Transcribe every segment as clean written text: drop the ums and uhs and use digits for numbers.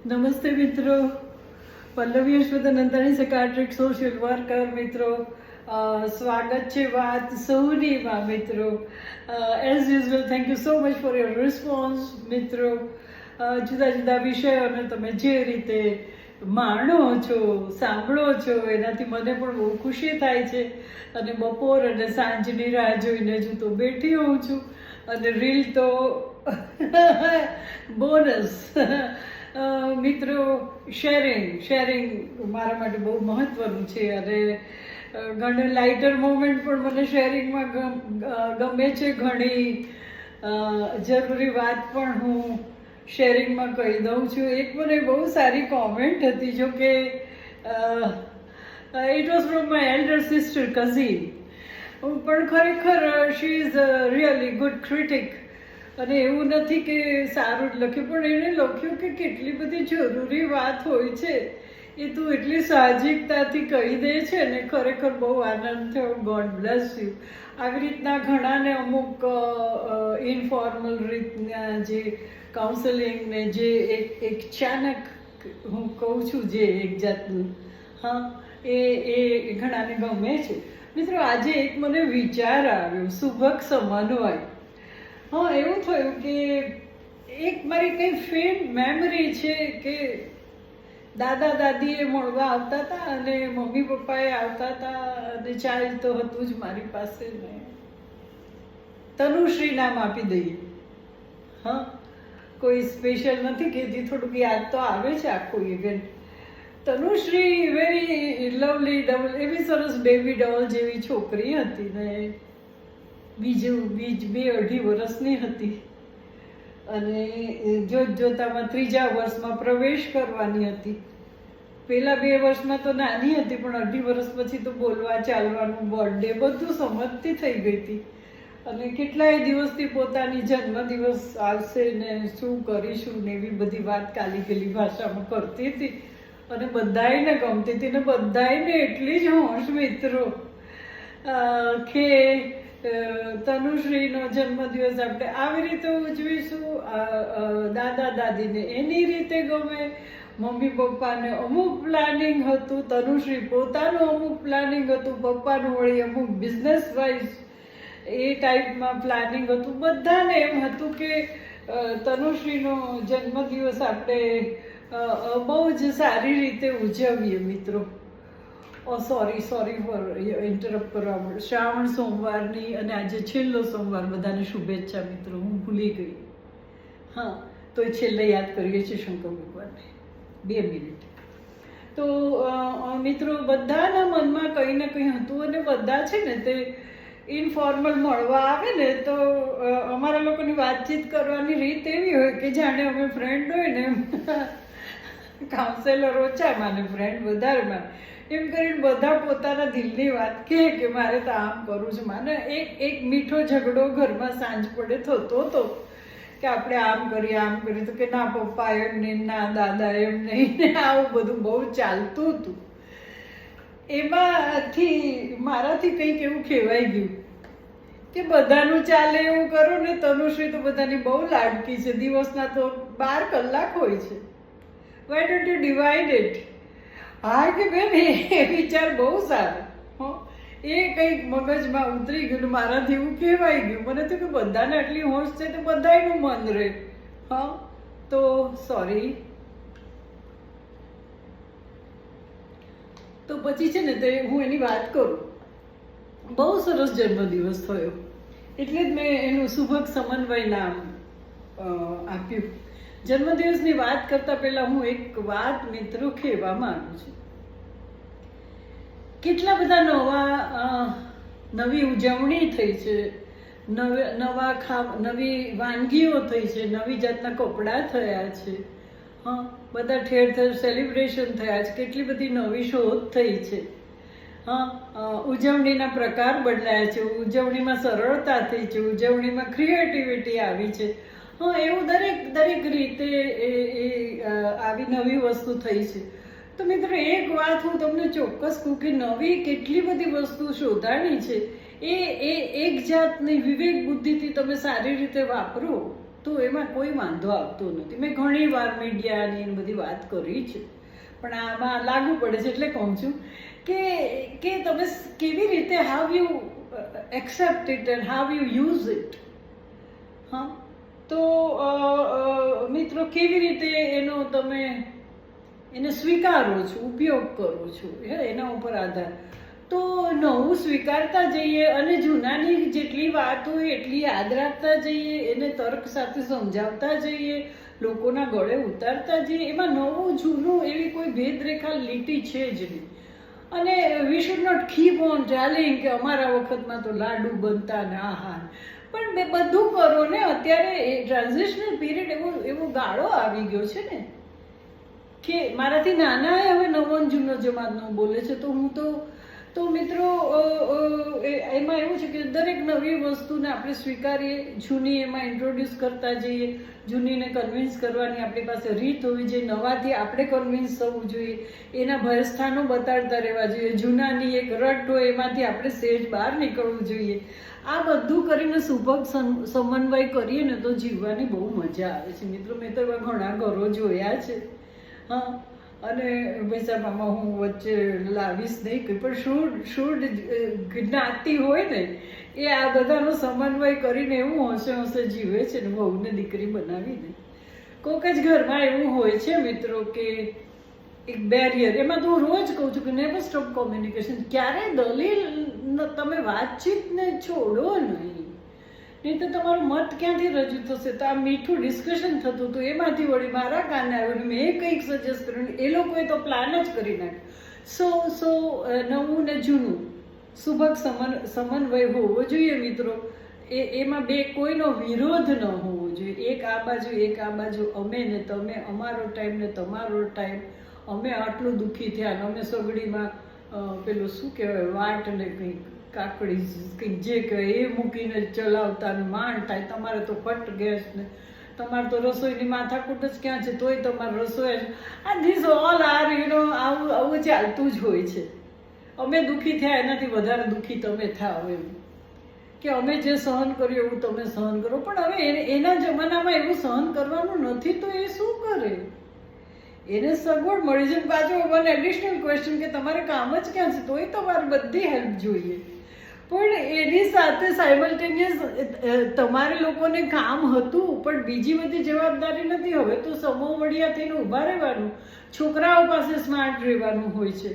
નમસ્તે મિત્રો, Pallavi અશ્વથનંદાણી સકાટ્રિક social worker મિત્રો, સ્વાગત છે વાત સૌનીમાં મિત્રો. As usual thank you so much for your response મિત્રો. જુદા જુદા વિષયોને તમે જે રીતે માણો છો, સાંભળો છો, એનાથી મને પણ બહુ ખુશી થાય છે. અને બપોર અને સાંજની રાહ જોઈને જ હું તો બેઠી હોઉં છું, અને રીલ તો બોનસ. મિત્રો, શેરિંગ મારા માટે બહુ મહત્વનું છે. અને ઘણી લાઇટર મોમેન્ટ પણ મને શેરિંગમાં ગમે છે. ઘણી જરૂરી વાત પણ હું શેરિંગમાં કહી દઉં છું. એક મને બહુ સારી કોમેન્ટ હતી, જો કે it was from my elder sister cousin. પણ ખરેખર she is really good critic. અને એવું નથી કે સારું જ લખ્યું, પણ એણે લખ્યું કે કેટલી બધી જરૂરી વાત હોય છે એ તું એટલી સાહજિકતાથી કહી દે છે ને, ખરેખર બહુ આનંદ થયો. God bless you. આવી રીતના ઘણાને અમુક ઇનફોર્મલ રીતના જે કાઉન્સેલિંગ ને જે એક ચાનક હું કહું છું, જે એક જાતનું એ ઘણાને ગમે છે મિત્રો. આજે એક મને વિચાર આવ્યો, સુભગ સમન્વય. એવું થયું કે એક મારી કંઈ ફેન્ટ મેમરી છે કે દાદા દાદીએ મળવા આવતા હતા અને મમ્મી પપ્પાએ આવતા હતા, અને ચાઇલ્ડ તો હતું જ મારી પાસે. ને તનુશ્રી નામ આપી દઈએ. કોઈ સ્પેશિયલ નથી કહેતી, થોડુંક યાદ તો આવે છે આખું ઇવેન્ટ. તનુશ્રી વેરી લવલી એવી સરસ બેબી ડોલ જેવી છોકરી હતી ને બીજ 2-2.5 વર્ષની હતી. અને જોતામાં 3જા વર્ષમાં પ્રવેશ કરવાની હતી. પહેલા 2 વર્ષમાં તો નાની હતી, પણ 2.5 વર્ષ પછી તો બોલવા ચાલવાનું, બર્થડે બધું સમજતી થઈ ગઈ હતી. અને કેટલાય દિવસથી પોતાની જન્મદિવસ આવશે ને શું કરીશું ને એવી બધી વાત કાલી ગલી ભાષામાં કરતી હતી. અને બધાયને ગમતી હતી, ને બધાયને એટલી જ હોશ મિત્રો કે તનુશ્રીનો જન્મદિવસ આપણે આવી રીતે ઉજવીશું. દાદા દાદીને એની રીતે ગમે, મમ્મી પપ્પાને અમુક પ્લાનિંગ હતું, તનુશ્રી પોતાનું અમુક પ્લાનિંગ હતું, પપ્પાનું વળી અમુક બિઝનેસ વાઇઝ એ ટાઈપમાં પ્લાનિંગ હતું. બધાને એમ હતું કે તનુશ્રીનો જન્મદિવસ આપણે બહુ જ સારી રીતે ઉજવીએ મિત્રો. સોરી ફોર ઇન્ટરપ્ટ કરવા. શ્રાવણ સોમવારની અને આજે છેલ્લો સોમવાર, બધાને શુભેચ્છા મિત્રો. હું ભૂલી ગઈ. તો છેલ્લે યાદ કરીએ છીએ શંકર ભગવાનને. 2 મિનિટ. તો મિત્રો, બધાના મનમાં કંઈ ને કંઈ હતું, અને બધા છે ને તે ઇનફોર્મલ મળવા આવે ને તો અમારા લોકોની વાતચીત કરવાની રીત એવી હોય કે જાણે અમે ફ્રેન્ડ હોય ને એમ. કાઉન્સેલર ઓછા માને, ફ્રેન્ડ વધારેમાં. એમ કરીને બધા પોતાના દિલની વાત કે મારે તો આમ કરવું છે. માને એક મીઠો ઝઘડો ઘરમાં સાંજ પડે થતો હતો કે આપણે આમ કરીએ તો કે ના પપ્પા એમ નહીં, ના દાદા એમ નહીં, આવું બધું બહુ ચાલતું હતું. એમાંથી મારાથી કંઈક એવું કહેવાય ગયું કે બધાનું ચાલે એવું કરો ને. તનુશ્રી તો બધાની બહુ લાડકી છે. દિવસના તો 12 કલાક હોય છે. Why don't you divide it? કે બેન, એ વિચાર બહુ સારો. એ કંઈક મગજમાં ઉતરી ગયું, મારાથી એવું કહેવાય ગયું. મને તો કે બધાને આટલી હોશ છે તો બધાયનું મન રહે. તો સોરી. તો પછી છે ને તે હું એની વાત કરું. બહુ સરસ જન્મદિવસ થયો, એટલે જ મેં એનું સુભગ સમન્વય નામ આપ્યું. જન્મદિવસની વાત કરતા પહેલા હું એક વાત મિત્રો કહેવા માંગુ છું. કેટલા બધા નવી ઉજવણી થઈ છે, નવી વાનગીઓ થઈ છે, નવી જાતના કપડાં થયા છે. બધા ઠેર ઠેર સેલિબ્રેશન થયા છે. કેટલી બધી નવી શોધ થઈ છે. ઉજવણીના પ્રકાર બદલાયા છે, ઉજવણીમાં સરળતા થઈ છે, ઉજવણીમાં ક્રિએટિવિટી આવી છે. એવું દરેક રીતે આવી નવી વસ્તુ થઈ છે. તો મિત્રો, એક વાત હું તમને ચોક્કસ કહું કે નવી કેટલી બધી વસ્તુ શોધાણી છે. એ એક જાતની વિવેક બુદ્ધિથી તમે સારી રીતે વાપરો તો એમાં કોઈ વાંધો આવતો નથી. મેં ઘણી વાર મીડિયાની બધી વાત કરી છે, પણ આમાં લાગુ પડે છે એટલે કહું છું કે તમે કેવી રીતે how you accept it and how you use it. હા, તો મિત્રો કેવી રીતે તમે એને સ્વીકારો છો, ઉપયોગ કરો છો, એના ઉપર આધાર. તો નવું સ્વીકારતા જઈએ અને જૂનાની જેટલી વાત હોય એટલી યાદ રાખતા જઈએ, એને તર્ક સાથે સમજાવતા જઈએ, લોકોના ગળે ઉતારતા જઈએ. એમાં નવું જૂનું એવી કોઈ ભેદરેખા લીટી છે જ નહીં. અને we should not keep on telling કે અમારા વખતમાં તો લાડુ બનતા ને આહાર, પણ બે બધું કરો ને. અત્યારે ટ્રાન્ઝિશનલ પીરિયડ એવો ગાળો આવી ગયો છે ને કે મારાથી નાના હવે નવો જૂનો જમાનો બોલે છે. તો હું તો મિત્રો એમાં એવું છે કે દરેક નવી વસ્તુને આપણે સ્વીકારીએ, જૂની એમાં ઇન્ટ્રોડ્યુસ કરતા જઈએ, જૂનીને કન્વિન્સ કરવાની આપણી પાસે રીત હોવી જોઈએ, નવાથી આપણે કન્વિન્સ થવું જોઈએ, એના ભયસ્થાનો બતાડતા રહેવા જોઈએ, જૂનાની એક રટ હોય એમાંથી આપણે સહેજ બહાર નીકળવું જોઈએ. આ બધું કરીને સુભગ સમન્વય કરીએ ને તો જીવવાની બહુ મજા આવે છે મિત્રો. મેં તો એવા ઘણા ઘરો જોયા છે. હા, અને બેસામાં હું વચ્ચે લાવીશ નહીં કંઈ, પણ શુડ જ્ઞાતિ હોય ને એ આ બધાનો સમન્વય કરીને એવું હોંશે હોંશે જીવે છે ને, વહુને દીકરી બનાવીને. કોઈક જ ઘરમાં એવું હોય છે મિત્રો કે એક બેરિયર. એમાં તો હું રોજ કહું છું કે નેવર સ્ટોપ કોમ્યુનિકેશન. ક્યારેય દલીલ તમે વાતચીતને છોડો નહીં તો તમારો મત ક્યાંથી રજૂ થશે? તો આ મીઠું ડિસ્કશન થતું હતું, એમાંથી વળી મારા કાને આવ્યું, મેં કંઈક સજેસ્ટ કર્યું, એ લોકોએ તો પ્લાન જ કરી નાખ્યો. સો નવું ને જૂનું સુભગ સમન્વય હોવો જોઈએ મિત્રો. એમાં બે કોઈનો વિરોધ ન હોવો જોઈએ. એક આ બાજુ એક આ બાજુ, અમે ને તમે, અમારો ટાઈમ ને તમારો ટાઈમ, અમે આટલું દુઃખી થયા ને અમે સગડીમાં પેલું શું કહેવાય વાટ ને કંઈક કાકડી કંઈક જે કહેવાય એ મૂકીને ચલાવતા ને માંડ થાય. તમારે તો ફટ ગેસ ને તમારે તો રસોઈની માથાકૂટ જ ક્યાં છે, તોય તમારે રસોઈ ધીસ ઓલ આર આવું ચાલતું જ હોય છે. અમે દુઃખી થયા એનાથી વધારે દુઃખી તમે થાવ, એમ કે અમે જે સહન કર્યું એવું તમે સહન કરો. પણ હવે એના જમાનામાં એવું સહન કરવાનું નથી તો એ શું કરે? એને સગવડ મળી છે. પાછું મને એડિશનલ ક્વેશ્ચન કે તમારે કામ જ ક્યાં છે, તોય તમારે બધી હેલ્પ જોઈએ. પણ એની સાથે સાયમલ્ટેનિયસ તમારે લોકોને કામ હતું પણ બીજી બધી જવાબદારી નથી. હવે તો સમોવડિયા થઈને ઊભા રહેવાનું, છોકરાઓ પાસે સ્માર્ટ રહેવાનું હોય છે.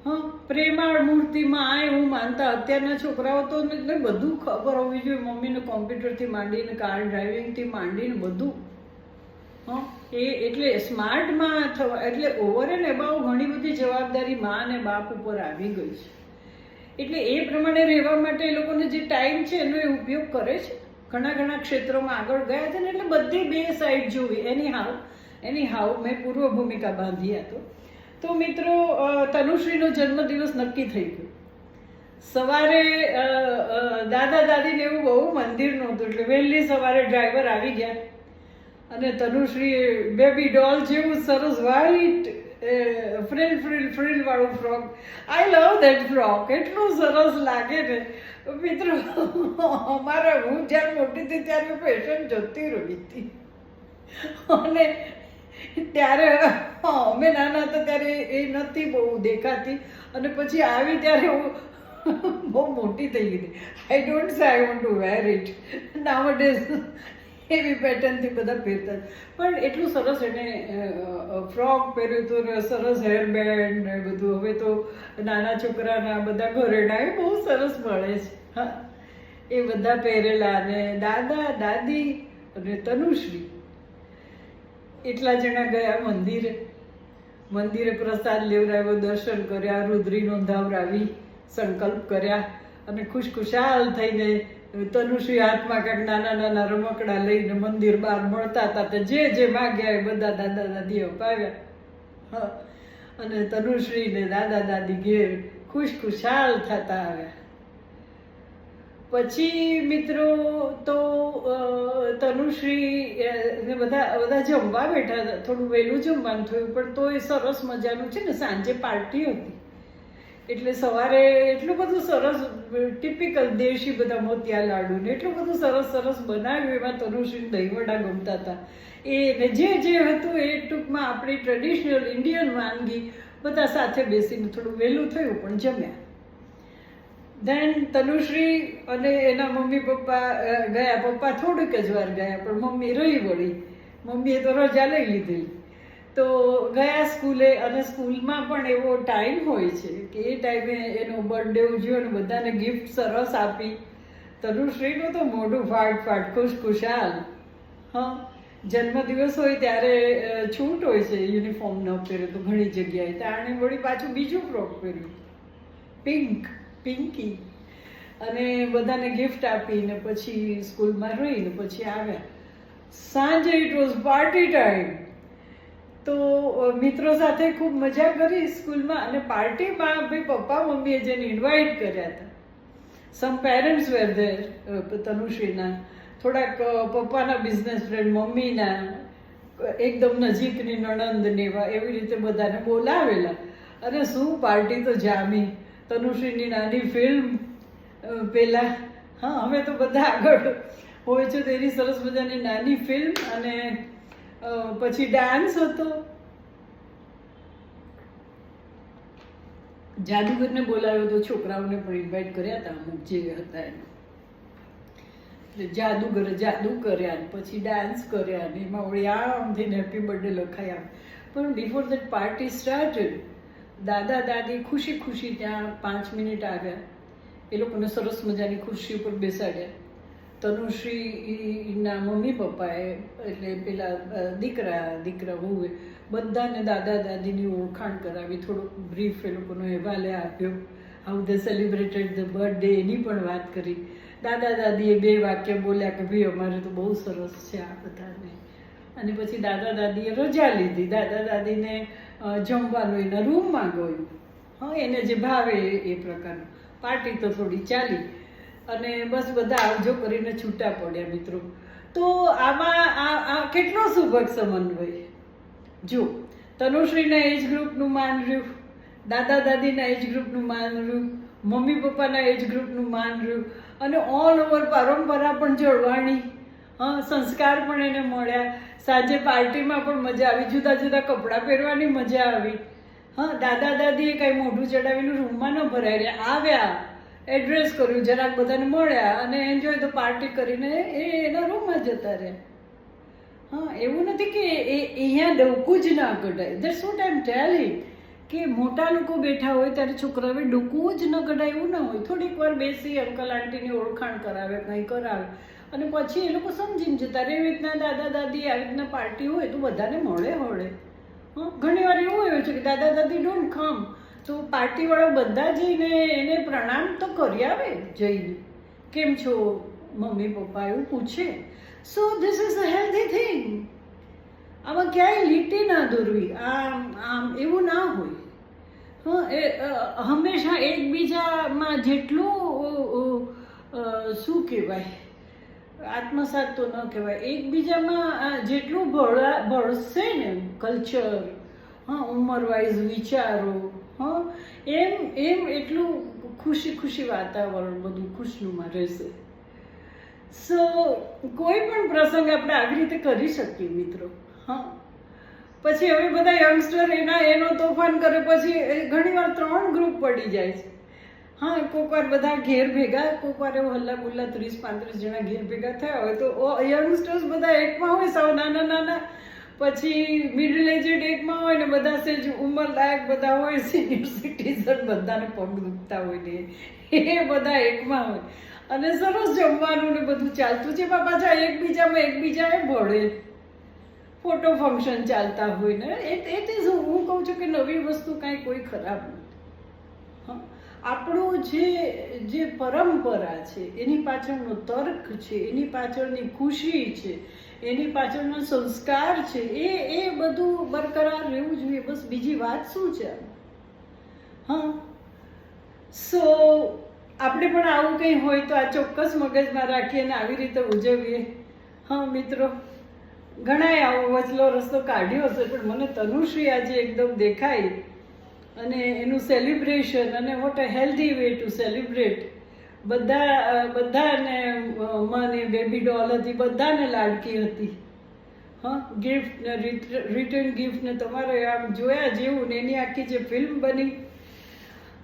હા, પ્રેમાળ મૂર્તિમાં આ એવું માનતા. અત્યારના છોકરાઓ તો બધું ખબર હોવી જોઈએ, મમ્મીને કોમ્પ્યુટરથી માંડીને કાર ડ્રાઇવિંગથી માંડીને બધું. હા, એટલે સ્માર્ટમાં થવા એટલે ઓવર એન્ડ એબાઉ ઘણી બધી જવાબદારી મા અને બાપ ઉપર આવી ગઈ છે. એટલે એ પ્રમાણે રહેવા માટે એ લોકોને જે ટાઈમ છે એનો એ ઉપયોગ કરે છે. ઘણા ક્ષેત્રોમાં આગળ ગયા છે ને, એટલે બધી બે સાઈડ જોવી. એની હાવ મેં પૂર્વ ભૂમિકા બાંધી હતો. તો મિત્રો તનુશ્રીનો જન્મદિવસ નક્કી થઈ ગયો. સવારે દાદા દાદીને એવું બહુ મંદિર નહોતું, એટલે વહેલી સવારે ડ્રાઈવર આવી ગયા અને તનુશ્રી બેબી ડોલ જેવું સરસ વ્હાઈટ ફ્રિલ વાળું frock, I love that frock, એટલું સરસ લાગે ને મિત્રો. અમારા હું જ્યારે મોટી હતી ત્યારે ફેશન જતી રહી હતી, અને ત્યારે અમે નાના હતા ત્યારે એ નથી બહુ દેખાતી, અને પછી આવી ત્યારે હું બહુ મોટી થઈ ગઈ. I don't say I want to wear it nowadays. એવી પેટર્નથી બધા પહેરતા, પણ એટલું સરસ એને ફ્રોક પહેર્યું હતું ને સરસ હેરબેન્ડ ને બધું. હવે તો નાના છોકરાના બધા ઘરેણા એ બહુ સરસ મળે છે. હા, એ બધા પહેરેલા. અને દાદા દાદી અને તનુશ્રી એટલા જણા ગયા મંદિરે પ્રસાદ લેવડાવ્યો, દર્શન કર્યા, રુદ્રી નોંધાવરાવી, સંકલ્પ કર્યા અને ખુશખુશાલ થઈને તનુશ્રી હાથમાં કાંઈક નાના રમકડા લઈને મંદિર બહાર મળતા હતા. તે જે માગ્યા એ બધા દાદા દાદીઓ અપાવ્યા. હા, અને તનુશ્રી ને દાદા દાદી ઘેર ખુશખુશાલ થતા આવ્યા. પછી મિત્રો તો તનુશ્રી ને બધા જમવા બેઠા હતા. થોડું વહેલું જમવાનું થયું, પણ તો એ સરસ મજાનું છે ને સાંજે પાર્ટી હતી. એટલે સવારે એટલું બધું સરસ ટિપિકલ દેશી બધા મોતિયા લાડુ ને એટલું બધું સરસ સરસ બનાવ્યું. એમાં તનુશ્રીને દહીંવડા ગમતા હતા. એ જે હતું એ ટૂંકમાં આપણી ટ્રેડિશનલ ઇન્ડિયન વાનગી બધા સાથે બેસીને થોડું વહેલું થયું પણ જમ્યા. ધેન તનુશ્રી અને એના મમ્મી પપ્પા ગયા. પપ્પા થોડુંક જ વાર ગયા પણ મમ્મી રહી વળી. મમ્મીએ તો રજા લઈ લીધી. તો ગયા સ્કૂલે, અને સ્કૂલમાં પણ એવો ટાઈમ હોય છે કે એ ટાઈમે એનો બર્થડે ઉજવ્યો અને બધાને ગિફ્ટ સરસ આપી. તનુશ્રીનું તો મોઢું ફાટ ખુશખુશાલ. હા, જન્મદિવસ હોય ત્યારે છૂટ હોય છે, યુનિફોર્મ ન પહેરે તો ઘણી જગ્યાએ. તાણે વળી પાછું બીજું ફ્રોક પહેર્યું, પિંકી, અને બધાને ગિફ્ટ આપીને પછી સ્કૂલમાં રહીને પછી આવ્યા. સાંજે ઇટ વોઝ પાર્ટી ટાઈમ. તો મિત્રો સાથે ખૂબ મજા કરી સ્કૂલમાં. અને પાર્ટીમાં ભાઈ પપ્પા મમ્મીએ જેને ઇન્વાઇટ કર્યા હતા, સમ પેરેન્ટ્સ વેર ધેર, તનુશ્રીના થોડાક પપ્પાના બિઝનેસ ફ્રેન્ડ, મમ્મીના એકદમ નજીકની નણંદ ને એવા, એવી રીતે બધાને બોલાવેલા. અને શું પાર્ટી તો જામી. તનુશ્રીની નાની ફિલ્મ પહેલાં, હા હવે તો બધા આગળ હોય છે, તો એની સરસ મજાની નાની ફિલ્મ, અને પછી ડાન્સ હતો. જાદુગરને બોલાવ્યો તો છોકરાઓને પણ ઇન્વાઇટ કર્યા હતા અમુક જે હતા એને. જાદુગર જાદુ કર્યા ને પછી ડાન્સ કર્યા ને એમાં વળી આમથી હેપી બર્થડે લખાયા. પણ બિફોર દેટ પાર્ટી સ્ટાર્ટેડ, દાદા દાદી ખુશી ખુશી ત્યાં 5 મિનિટ આવ્યા. એ લોકોને સરસ મજાની ખુરશી ઉપર બેસાડ્યા. તનુશ્રીના મમ્મી પપ્પાએ, એટલે પેલા દીકરા વહુએ બધાને દાદા દાદીની ઓળખાણ કરાવી. થોડોક બ્રીફ એ લોકોનો અહેવાલ આપ્યો, how they celebrated the birthday, એની પણ વાત કરી. દાદા દાદીએ 2 વાક્ય બોલ્યા કે ભાઈ અમારે તો બહુ સરસ છે આ બધાને. અને પછી દાદા દાદીએ રજા લીધી. દાદા દાદીને જમવાનું એના રૂમમાં ગયું. હા, એને જે ભાવે એ પ્રકારનું. પાર્ટી તો થોડી ચાલી અને બસ બધા આવજો કરીને છૂટા પડ્યા મિત્રો. તો આમાં આ કેટલો સુભગ સમન્વય. જો તનુશ્રીના એજ ગ્રુપનું માન રહ્યું, દાદા દાદીના એજ ગ્રુપનું માન રહ્યું, મમ્મી પપ્પાના એજ ગ્રુપનું માન રહ્યું, અને ઓલ ઓવર પરંપરા પણ જળવાણી. હા, સંસ્કાર પણ એને મળ્યા. સાંજે પાર્ટીમાં પણ મજા આવી, જુદા જુદા કપડાં પહેરવાની મજા આવી. હા, દાદા દાદીએ કાંઈ મોઢું ચડાવેલું રૂમમાં ન ભરાઈ રહ્યા, આવ્યા, એડ્રેસ કર્યું, જરાક બધાને મળ્યા અને એન્જોય તો પાર્ટી કરીને એના રૂમમાં જતા રહ્યા. હા, એવું નથી કે અહીંયા ડોકું જ ના કઢાય. That's what I am telling, કે મોટા લોકો બેઠા હોય ત્યારે છોકરાઓએ ડોકું જ ન કઢાય એવું ના હોય. થોડીક વાર બેસી અંકલ આંટીની ઓળખાણ કરાવે, કંઈ કરાવે, અને પછી એ લોકો સમજીને જતા રહે. એવી રીતના દાદા દાદી આવી રીતના પાર્ટી હોય તો બધાને મળે હળે. હા, ઘણી વાર એવું હોય છે કે દાદા દાદી ડોન્ટ કમ, તો પાર્ટીવાળા બધા જઈને એને પ્રણામ તો કરી આવે જઈને. કેમ છો મમ્મી પપ્પા, એવું પૂછે. So this is a healthy thing. આમાં ક્યાંય લીટી ના દોરવી, આમ એવું ના હોય. હા, એ હંમેશા એકબીજામાં જેટલું શું કહેવાય, આત્મસાત તો ન કહેવાય, એકબીજામાં જેટલું ભળશે ને કલ્ચર, હા, ઉંમર વાઇઝ વિચારો, હા, એમ એટલું ખુશી વાતાવરણ બધું ખુશનુમા રહેશે. સો કોઈ પણ પ્રસંગ આપણે આવી રીતે કરી શકીએ મિત્રો. હા, પછી હવે બધા યંગસ્ટર એનો તોફાન કરે, પછી ઘણીવાર 3 ગ્રુપ પડી જાય છે. હા, કોઈક વાર બધા ઘેર ભેગા, કોઈક વાર એવું હલ્લા ગુલ્લા 30-35 જણા ઘેર ભેગા થયા હોય તો યંગસ્ટર્સ બધા એકમાં હોય, સાવ નાના, પછી મિડલ એજેડ એકમાં હોય ને બધા સેજ ઉંમર લાયક બધા હોય, સિનિયર સિટીઝન, બધાને પગ દુખતા હોય ને એ બધા એકમાં હોય, અને સરસ જમવાનું ને બધું ચાલતું છે. પાછા એકબીજાએ ભળે, ફોટો ફંક્શન ચાલતા હોય ને. એ હું કહું છું કે નવી વસ્તુ કાંઈ કોઈ ખરાબ નથી. હા, આપણું જે પરંપરા છે, એની પાછળનો તર્ક છે, એની પાછળની ખુશી છે, એની પાછળનો સંસ્કાર છે, એ બધું બરકરાર રહેવું જોઈએ. બસ બીજી વાત શું છે? હા, સો આપણે પણ આવું કંઈ હોય તો આ ચોક્કસ મગજમાં રાખીએ અને આવી રીતે ઉજવીએ. હા મિત્રો, ઘણાએ આવો વચલો રસ્તો કાઢ્યો હશે, પણ મને તનુશ્રી આજે એકદમ દેખાઈ અને એનું સેલિબ્રેશન અને what a healthy way to celebrate. બધાને મને બેબી ડોલ હતી, બધાને લાડકી હતી. હા, ગિફ્ટ ને રિટર્ન ગિફ્ટ ને તમારે આમ જોયા જેવું ને એની આખી જે ફિલ્મ બની.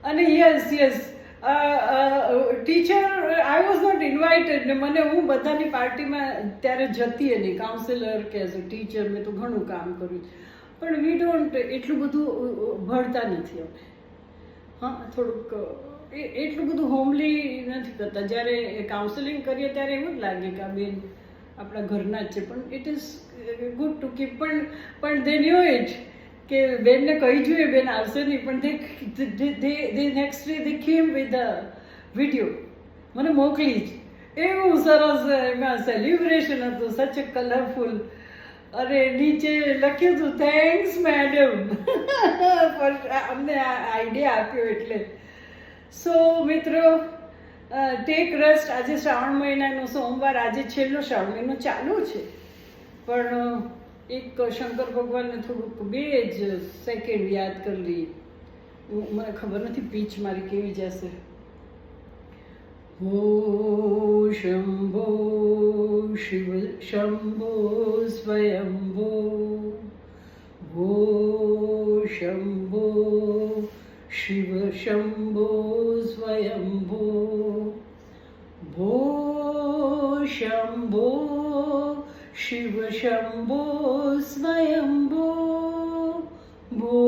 અને yes teacher I was not invited ને હું બધાની પાર્ટીમાં ત્યારે જતી નહીં, કાઉન્સિલર કે એઝ અ ટીચર મેં તો ઘણું કામ કર્યું, પણ વી ડોન્ટ એટલું બધું ભણતા નથી અમે. હા, થોડુંક એટલું બધું હોમલી નથી કરતા. જ્યારે કાઉન્સેલિંગ કરીએ ત્યારે એવું જ લાગે કે આ બેન આપણા ઘરના જ છે, પણ it is good to keep. પણ દે ન્યુ ઇટ કે બેનને કહી જોઈએ બેન આવશે નહીં, પણ દે નેક્સ્ટ ડે દે કેમ વિથ અ વિડીયો મને મોકલી જ. એવું સરસ એમાં સેલિબ્રેશન હતું, સચ એ કલરફુલ. અરે નીચે લખ્યું હતું થેન્ક્સ મેડમ અમને આ આઈડિયા આપ્યો એટલે. સો મિત્રો, ટેક રેસ્ટ. આજે શ્રાવણ મહિનાનો સોમવાર, આજે છેલ્લો શ્રાવણ મહિનો ચાલુ છે, પણ એક શંકર ભગવાનને થોડુંક 2 જ સેકન્ડ યાદ કરી લઈએ. મને ખબર નથી પીચ મારી કેવી જશે. હો શંભો શિવ શંભો સ્વયંભો, હો શંભો શિવ શંભો સ્વયંભો, ભો શંભો શિવ શંભો સ્વયંભો, ભો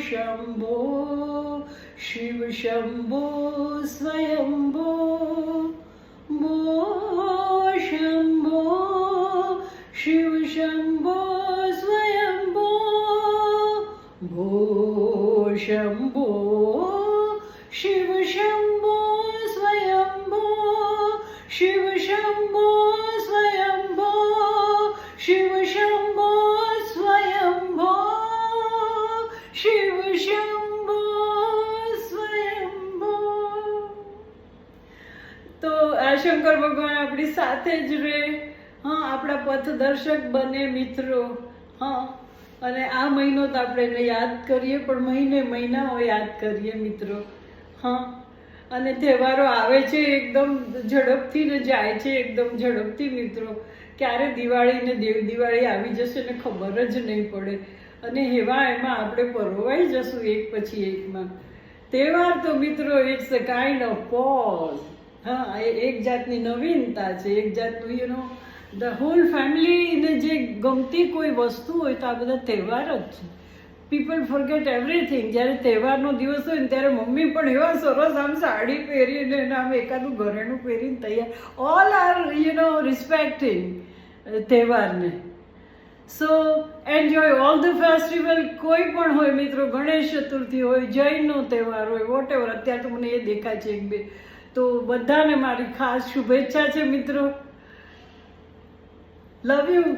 શંભો શિવ શંભો સ્વયંભો, ભો શંભો શિવ શંભો સ્વયંભો, ભો શંભો શિવ શંભો સ્વયંભો, શિવ શંભો સ્વયંભો, શિવ શંભો સ્વયંભો, શિવ શંભો સ્વયંભો. તો આ શંકર ભગવાન આપણી સાથે જ રહે. હા, આપણા પથદર્શક બને મિત્રો. હા, અને આ મહિનો તો આપણે એને યાદ કરીએ, પણ મહિનાઓ યાદ કરીએ મિત્રો. હા, અને તહેવારો આવે છે એકદમ ઝડપથી ને જાય છે એકદમ ઝડપથી મિત્રો. ક્યારે દિવાળી ને દેવ દિવાળી આવી જશે ને ખબર જ નહીં પડે, અને એમાં આપણે પરોવાઈ જશું એક પછી એકમાં. તહેવાર તો મિત્રો it's a kind of pause. હા, એ એક જાતની નવીનતા છે, એક જાતનું ધ હોલ ફેમિલીને જે ગમતી કોઈ વસ્તુ હોય તો આ બધા તહેવાર જ છે. People forget everything. જ્યારે તહેવારનો દિવસ હોય ને ત્યારે મમ્મી પણ એવા સરસ આમ સાડી પહેરીને આમ એકાદું ઘરેણું પહેરીને તૈયાર. ઓલ આર રિસ્પેક્ટિંગ તહેવારને. સો એન્જોય ઓલ ધ ફેસ્ટિવલ. કોઈ પણ હોય મિત્રો, ગણેશ ચતુર્થી હોય, જૈનનો તહેવાર હોય, વોટ એવર. અત્યારે તો મને એ દેખાય છે 1-2. તો બધાને મારી ખાસ શુભેચ્છા છે મિત્રો. Love you.